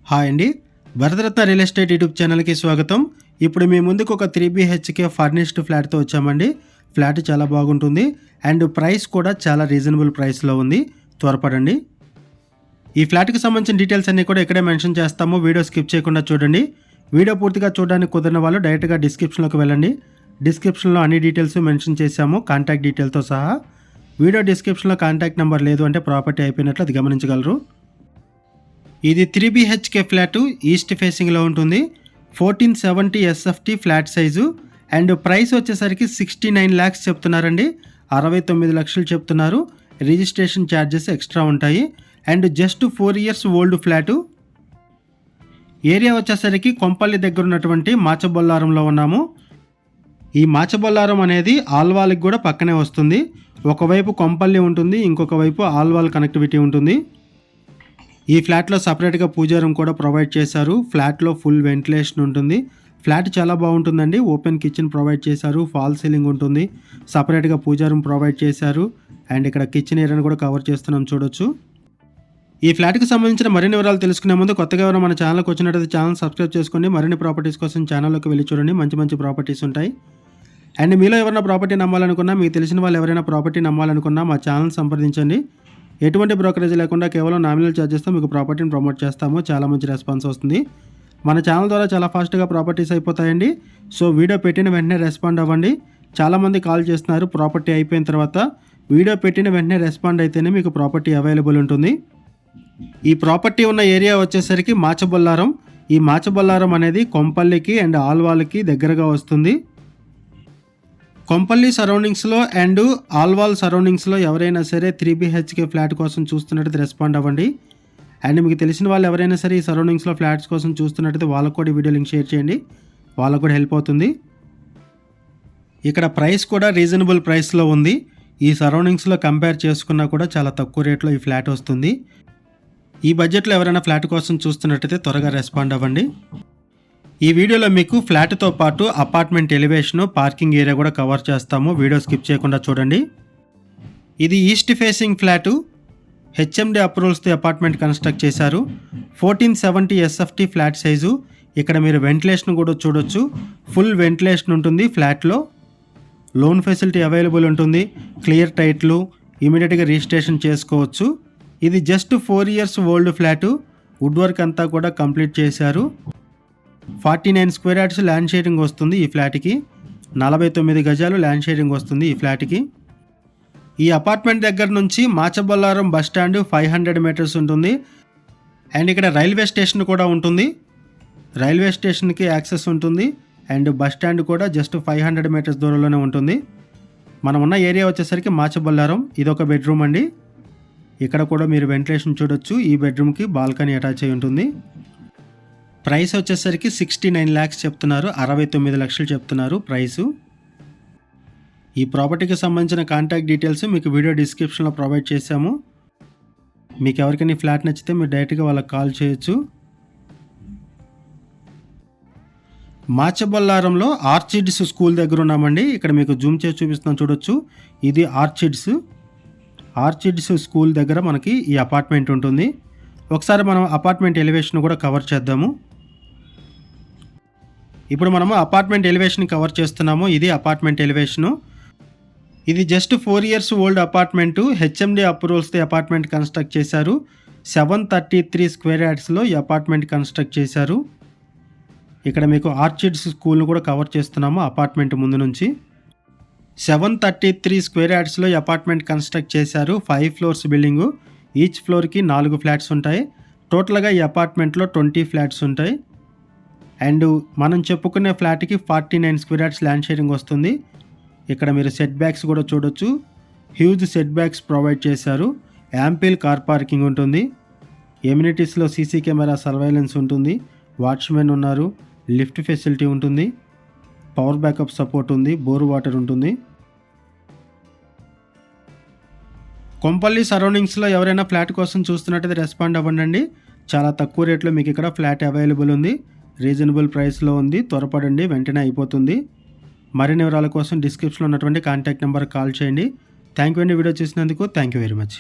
Hi అండి, Bharat Ratna real estate YouTube ఛానల్కి స్వాగతం. ఇప్పుడు మీ ముందుకు ఒక 3 BHK ఫర్నిష్డ్ ఫ్లాట్తో వచ్చామండి. ఫ్లాట్ చాలా బాగుంటుంది అండ్ ప్రైస్ కూడా చాలా రీజనబుల్ ప్రైస్లో ఉంది. త్వరపడండి. ఈ ఫ్లాట్కి సంబంధించిన డీటెయిల్స్ అన్నీ కూడా ఇక్కడే మెన్షన్ చేస్తాము. వీడియో స్కిప్ చేయకుండా చూడండి. వీడియో పూర్తిగా చూడడానికి కుదిరిన వాళ్ళు డైరెక్ట్గా డిస్క్రిప్షన్లోకి వెళ్ళండి. డిస్క్రిప్షన్లో అన్ని డీటెయిల్స్ మెన్షన్ చేశాము, కాంటాక్ట్ డీటెయిల్తో సహా. వీడియో డిస్క్రిప్షన్లో కాంటాక్ట్ నెంబర్ లేదు అంటే ప్రాపర్టీ అయిపోయినట్లు అది గమనించగలరు. ఇది 3 BHK ఫ్లాట్, ఈస్ట్ ఫేసింగ్లో ఉంటుంది. 1470 SFT flat size and price వచ్చేసరికి 69 lakhs చెప్తున్నారండి. 69 లక్షలు చెప్తున్నారు. రిజిస్ట్రేషన్ ఛార్జెస్ ఎక్స్ట్రా ఉంటాయి and just 4 years old flat. Area వచ్చేసరికి కొంపల్లి దగ్గర ఉన్నటువంటి మాచబొల్లారంలో ఉన్నాము. ఈ మాచబొల్లారం అనేది ఆల్వాల్కి కూడా పక్కనే వస్తుంది. ఒకవైపు కొంపల్లి ఉంటుంది, ఇంకొక వైపు ఆల్వాల్ కనెక్టివిటీ ఉంటుంది. ఈ ఫ్లాట్లో సపరేట్గా పూజా రూమ్ కూడా ప్రొవైడ్ చేశారు. ఫ్లాట్లో ఫుల్ వెంటిలేషన్ ఉంటుంది. ఫ్లాట్ చాలా బాగుంటుందండి. ఓపెన్ కిచెన్ ప్రొవైడ్ చేశారు, ఫాల్ సీలింగ్ ఉంటుంది, సపరేట్గా పూజా రూమ్ ప్రొవైడ్ చేశారు అండ్ ఇక్కడ కిచెన్ ఏరియాని కూడా కవర్ చేస్తున్నాం, చూడొచ్చు. ఈ ఫ్లాట్కి సంబంధించిన మరిన్ని వివరాలు తెలుసుకునే ముందు కొత్తగా ఎవరైనా మన ఛానల్కి వచ్చినట్లయితే ఛానల్ సబ్స్క్రైబ్ చేసుకోండి. మరిన్ని ప్రాపర్టీస్ కోసం ఛానల్లోకి వెళ్ళి చూడండి. మంచి మంచి ప్రాపర్టీస్ ఉంటాయి. అండ్ మీలో ఎవరైనా ప్రాపర్టీ నమ్మాలనుకున్నా, మీకు తెలిసిన వాళ్ళు ఎవరైనా ప్రాపర్టీ నమ్మాలనుకున్నా మా ఛానల్ సంప్రదించండి. ఎటువంటి బ్రోకరేజ్ లేకుండా కేవలం నామినల్ ఛార్జెస్తో మీకు ప్రాపర్టీని ప్రమోట్ చేస్తాము. చాలా మంచి రెస్పాన్స్ వస్తుంది. మన ఛానల్ ద్వారా చాలా ఫాస్ట్గా ప్రాపర్టీస్ అయిపోతాయండి. సో వీడియో పెట్టిన వెంటనే రెస్పాండ్ అవ్వండి. చాలామంది కాల్ చేస్తున్నారు ప్రాపర్టీ అయిపోయిన తర్వాత. వీడియో పెట్టిన వెంటనే రెస్పాండ్ అయితేనే మీకు ప్రాపర్టీ అవైలబుల్ ఉంటుంది. ఈ ప్రాపర్టీ ఉన్న ఏరియా వచ్చేసరికి మాచబొల్లారం. ఈ మాచబొల్లారం అనేది కొంపల్లికి అండ్ ఆల్వాల్కి దగ్గరగా వస్తుంది. కొంపల్లి సరౌండింగ్స్లో అండ్ ఆల్వాల్ సరౌండింగ్స్లో ఎవరైనా సరే 3 BHK ఫ్లాట్ కోసం చూస్తున్నట్టు రెస్పాండ్ అవ్వండి. అండ్ మీకు తెలిసిన వాళ్ళు ఎవరైనా సరే ఈ సరౌండింగ్స్లో ఫ్లాట్స్ కోసం చూస్తున్నట్టయితే వాళ్ళకు కూడా వీడియో లింక్ షేర్ చేయండి, వాళ్ళకు కూడా హెల్ప్ అవుతుంది. ఇక్కడ ప్రైస్ కూడా రీజనబుల్ ప్రైస్లో ఉంది. ఈ సరౌండింగ్స్లో కంపేర్ చేసుకున్నా కూడా చాలా తక్కువ రేట్లో ఈ ఫ్లాట్ వస్తుంది. ఈ బడ్జెట్లో ఎవరైనా ఫ్లాట్ కోసం చూస్తున్నట్టయితే త్వరగా రెస్పాండ్ అవ్వండి. ఈ వీడియోలో మీకు ఫ్లాట్తో పాటు అపార్ట్మెంట్ ఎలివేషను, పార్కింగ్ ఏరియా కూడా కవర్ చేస్తాము. వీడియో స్కిప్ చేయకుండా చూడండి. ఇది ఈస్ట్ ఫేసింగ్ ఫ్లాటు. HMD అప్రూవల్స్తో అపార్ట్మెంట్ కన్స్ట్రక్ట్ చేశారు. 1470 SFT ఫ్లాట్ సైజు. ఇక్కడ మీరు వెంటిలేషన్ కూడా చూడొచ్చు. ఫుల్ వెంటిలేషన్ ఉంటుంది ఫ్లాట్లో. లోన్ ఫెసిలిటీ అవైలబుల్ ఉంటుంది. క్లియర్ టైట్లు, ఇమీడియట్గా రిజిస్ట్రేషన్ చేసుకోవచ్చు. ఇది just 4 years old flat. Wood work అంతా కూడా కంప్లీట్ చేశారు. 49 square yards ల్యాండ్ షేరింగ్ వస్తుంది ఈ ఫ్లాట్కి. 49 గజాలు ల్యాండ్ షేరింగ్ వస్తుంది ఈ ఫ్లాట్కి. ఈ అపార్ట్మెంట్ దగ్గర నుంచి మాచబొల్లారం బస్ స్టాండ్ 500 meters ఉంటుంది అండ్ ఇక్కడ రైల్వే స్టేషన్ కూడా ఉంటుంది. రైల్వే స్టేషన్కి యాక్సెస్ ఉంటుంది అండ్ బస్ స్టాండ్ కూడా జస్ట్ 500 meters దూరంలోనే ఉంటుంది. మనం ఉన్న ఏరియా వచ్చేసరికి మాచబొల్లారం. ఇదొక బెడ్రూమ్ అండి. ఇక్కడ కూడా మీరు వెంటిలేషన్ చూడొచ్చు. ఈ బెడ్రూమ్కి బాల్కనీ అటాచ్ అయి ఉంటుంది. ప్రైస్ వచ్చేసరికి 69 lakhs చెప్తున్నారు. 69 లక్షలు చెప్తున్నారు ప్రైసు. ఈ ప్రాపర్టీకి సంబంధించిన కాంటాక్ట్ డీటెయిల్స్ మీకు వీడియో డిస్క్రిప్షన్లో ప్రొవైడ్ చేశాము. మీకు ఎవరికైనా ఫ్లాట్ నచ్చితే మీరు డైరెక్ట్గా వాళ్ళకి కాల్ చేయొచ్చు. మాచబొల్లారంలో ఆర్చిడ్స్ స్కూల్ దగ్గర ఉన్నామండి. ఇక్కడ మీకు జూమ్ చేసి చూపిస్తున్నాం, చూడొచ్చు. ఇది ఆర్చిడ్స్ స్కూల్ దగ్గర మనకి ఈ అపార్ట్మెంట్ ఉంటుంది. ఒకసారి మనం అపార్ట్మెంట్ ఎలివేషన్ కూడా కవర్ చేద్దాము. ఇప్పుడు మనము అపార్ట్మెంట్ ఎలివేషన్ కవర్ చేస్తున్నాము. ఇది అపార్ట్మెంట్ ఎలివేషను. ఇది just 4 years old apartment. HMD అప్రూవల్స్తో అపార్ట్మెంట్ కన్స్ట్రక్ట్ చేశారు. 733 square yardsలో ఈ అపార్ట్మెంట్ కన్స్ట్రక్ట్ చేశారు. ఇక్కడ మీకు ఆర్చిడ్స్ స్కూల్ను కూడా కవర్ చేస్తున్నాము అపార్ట్మెంట్ ముందు నుంచి. 733 square yardsలో ఈ అపార్ట్మెంట్ కన్స్ట్రక్ట్ చేశారు. 5 floors బిల్డింగు. ఈచ్ ఫ్లోర్కి 4 ఫ్లాట్స్ ఉంటాయి. టోటల్గా ఈ అపార్ట్మెంట్లో 20 ఫ్లాట్స్ ఉంటాయి. అండ్ మనం చెప్పుకునే ఫ్లాట్కి 49 square yards ల్యాండ్ షేరింగ్ వస్తుంది. ఇక్కడ మీరు సెట్ బ్యాక్స్ కూడా చూడొచ్చు. హ్యూజ్ సెట్ బ్యాక్స్ ప్రొవైడ్ చేశారు. యాంపిల్ కార్ పార్కింగ్ ఉంటుంది. ఎమ్యూనిటీస్లో సీసీ కెమెరా సర్వైలెన్స్ ఉంటుంది. వాచ్మెన్ ఉన్నారు. లిఫ్ట్ ఫెసిలిటీ ఉంటుంది. పవర్ బ్యాకప్ సపోర్ట్ ఉంది. బోర్ వాటర్ ఉంటుంది. కొంపల్లి సరౌండింగ్స్లో ఎవరైనా ఫ్లాట్ కోసం చూస్తున్నట్టయితే రెస్పాండ్ అవ్వండి. చాలా తక్కువ రేట్లో మీకు ఇక్కడ ఫ్లాట్ అవైలబుల్ ఉంది. రీజనబుల్ ప్రైస్లో ఉంది. త్వరపడండి, వెంటనే అయిపోతుంది. మరిన్ని వివరాల కోసం డిస్క్రిప్షన్లో ఉన్నటువంటి కాంటాక్ట్ నెంబర్ కాల్ చేయండి. థ్యాంక్ యూ అండి వీడియో చూసినందుకు. Thank you very much.